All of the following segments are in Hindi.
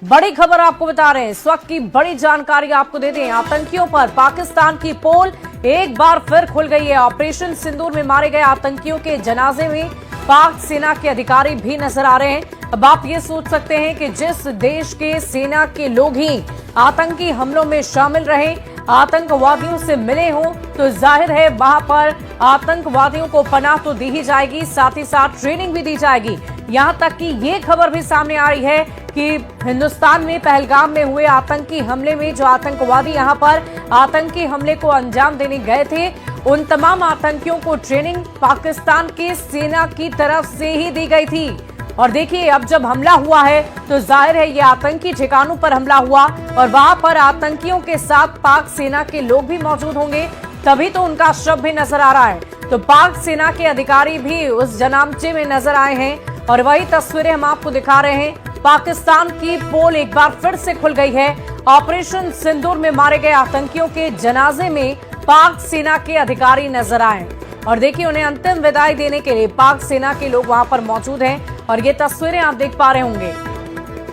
बड़ी खबर आपको बता रहे हैं, इस वक्त की बड़ी जानकारी आपको दे दें। आतंकियों पर पाकिस्तान की पोल एक बार फिर खुल गई है। ऑपरेशन सिंदूर में मारे गए आतंकियों के जनाजे में पाक सेना के अधिकारी भी नजर आ रहे हैं। अब आप ये सोच सकते हैं कि जिस देश के सेना के लोग ही आतंकी हमलों में शामिल रहे, आतंकवादियों से मिले हों, तो जाहिर है वहां पर आतंकवादियों को पनाह तो दी ही जाएगी, साथ ही साथ ट्रेनिंग भी दी जाएगी। यहां तक कि ये खबर भी सामने आ रही है कि हिंदुस्तान में पहलगाम में हुए आतंकी हमले में जो आतंकवादी यहां पर आतंकी हमले को अंजाम देने गए थे, उन तमाम आतंकियों को ट्रेनिंग पाकिस्तान की सेना की तरफ से ही दी गई थी। और देखिए, अब जब हमला हुआ है तो जाहिर है ये आतंकी ठिकानों पर हमला हुआ और वहां पर आतंकियों के साथ पाक सेना के लोग भी मौजूद होंगे, तभी तो उनका शव भी नजर आ रहा है। तो पाक सेना के अधिकारी भी उस जनामचे में नजर आए हैं और वही तस्वीरें हम आपको दिखा रहे हैं। पाकिस्तान की पोल एक बार फिर से खुल गई है। ऑपरेशन सिंदूर में मारे गए आतंकियों के जनाजे में पाक सेना के अधिकारी नजर आए और देखिए, उन्हें अंतिम विदाई देने के लिए पाक सेना के लोग वहां पर मौजूद हैं। और ये तस्वीरें आप देख पा रहे होंगे,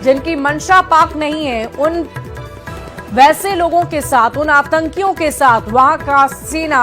जिनकी मंशा पाक नहीं है, उन वैसे लोगों के साथ, उन आतंकियों के साथ वहां का सेना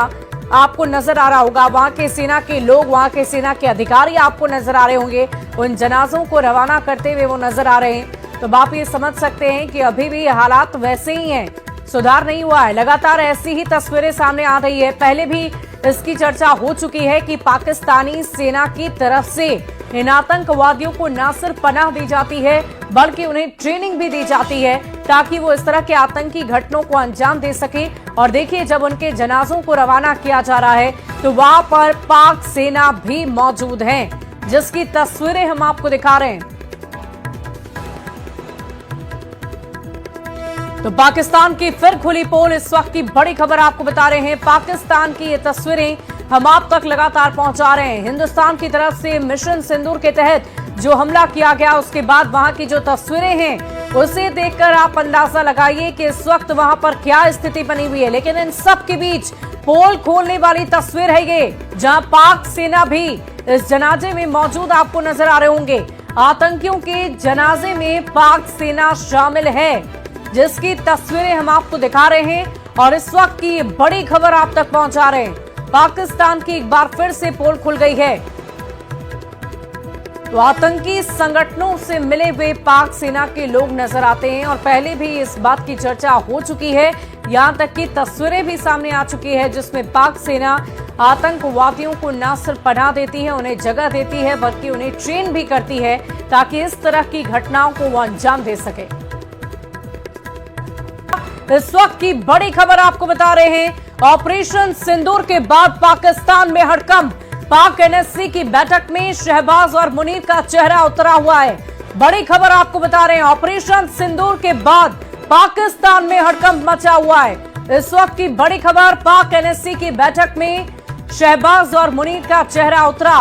आपको नजर आ रहा होगा। वहां के सेना के लोग, वहां के सेना के अधिकारी आपको नजर आ रहे होंगे। उन जनाजों को रवाना करते हुए वो नजर आ रहे हैं। तो आप ये समझ सकते हैं कि अभी भी हालात वैसे ही हैं, सुधार नहीं हुआ है। लगातार ऐसी ही तस्वीरें सामने आ रही है। पहले भी इसकी चर्चा हो चुकी है कि पाकिस्तानी सेना की तरफ से इन आतंकवादियों को न सिर्फ पनाह दी जाती है, बल्कि उन्हें ट्रेनिंग भी दी जाती है ताकि वो इस तरह के आतंकी घटनाओं को अंजाम दे सके। और देखिए, जब उनके जनाजों को रवाना किया जा रहा है तो वहां पर पाक सेना भी मौजूद है, जिसकी तस्वीरें हम आपको दिखा रहे हैं। तो पाकिस्तान की फिर खुली पोल, इस वक्त की बड़ी खबर आपको बता रहे हैं। पाकिस्तान की ये तस्वीरें हम आप तक लगातार पहुंचा रहे हैं। हिंदुस्तान की तरफ से मिशन सिंदूर के तहत जो हमला किया गया, उसके बाद वहां की जो तस्वीरें हैं, उसे देखकर आप अंदाजा लगाइए कि इस वक्त वहां पर क्या स्थिति बनी हुई है। लेकिन इन सब के बीच पोल खोलने वाली तस्वीर है ये, जहां पाक सेना भी इस जनाजे में मौजूद आपको नजर आ रहे होंगे। आतंकियों के जनाजे में पाक सेना शामिल है, जिसकी तस्वीरें हम आपको दिखा रहे हैं और इस वक्त की ये बड़ी खबर आप तक पहुंचा रहे हैं। पाकिस्तान की एक बार फिर से पोल खुल गई है। तो आतंकी संगठनों से मिले हुए पाक सेना के लोग नजर आते हैं और पहले भी इस बात की चर्चा हो चुकी है। यहां तक कि तस्वीरें भी सामने आ चुकी है, जिसमें पाक सेना आतंकवादियों को न सिर्फ पनाह देती है, उन्हें जगह देती है, बल्कि उन्हें ट्रेन भी करती है ताकि इस तरह की घटनाओं को वो अंजाम दे सके। इस वक्त की बड़ी खबर आपको बता रहे हैं। ऑपरेशन सिंदूर के बाद पाकिस्तान में हड़कंप। पाक एनएससी की बैठक में शहबाज और मुनीर का चेहरा उतरा हुआ है। बड़ी खबर आपको बता रहे हैं। ऑपरेशन सिंदूर के बाद पाकिस्तान में हड़कंप मचा हुआ है। इस वक्त की बड़ी खबर, पाक एनएससी की बैठक में शहबाज और मुनीर का चेहरा उतरा।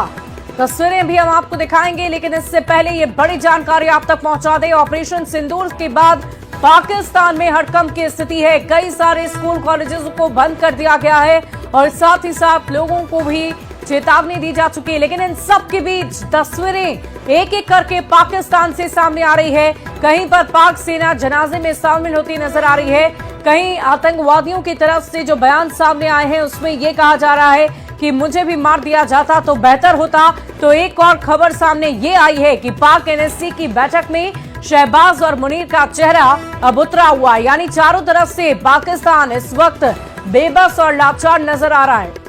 तस्वीरें भी हम आपको दिखाएंगे, लेकिन इससे पहले ये बड़ी जानकारी आप तक पहुंचा दें। ऑपरेशन सिंदूर के बाद पाकिस्तान में हड़कंप की स्थिति है। कई सारे स्कूल कॉलेजेस को बंद कर दिया गया है और साथ ही साथ लोगों को भी चेतावनी दी जा चुकी है। लेकिन इन सब के बीच तस्वीरें एक एक करके पाकिस्तान से सामने आ रही है। कहीं पर पाक सेना जनाजे में शामिल होती नजर आ रही है, कहीं आतंकवादियों की तरफ से जो बयान सामने आए हैं उसमें यह कहा जा रहा है कि मुझे भी मार दिया जाता तो बेहतर होता। तो एक और खबर सामने ये आई है कि पाक एनएससी की बैठक में शहबाज और मुनीर का चेहरा अब उतरा हुआ है, यानी चारों तरफ से पाकिस्तान इस वक्त बेबस और लाचार नजर आ रहा है।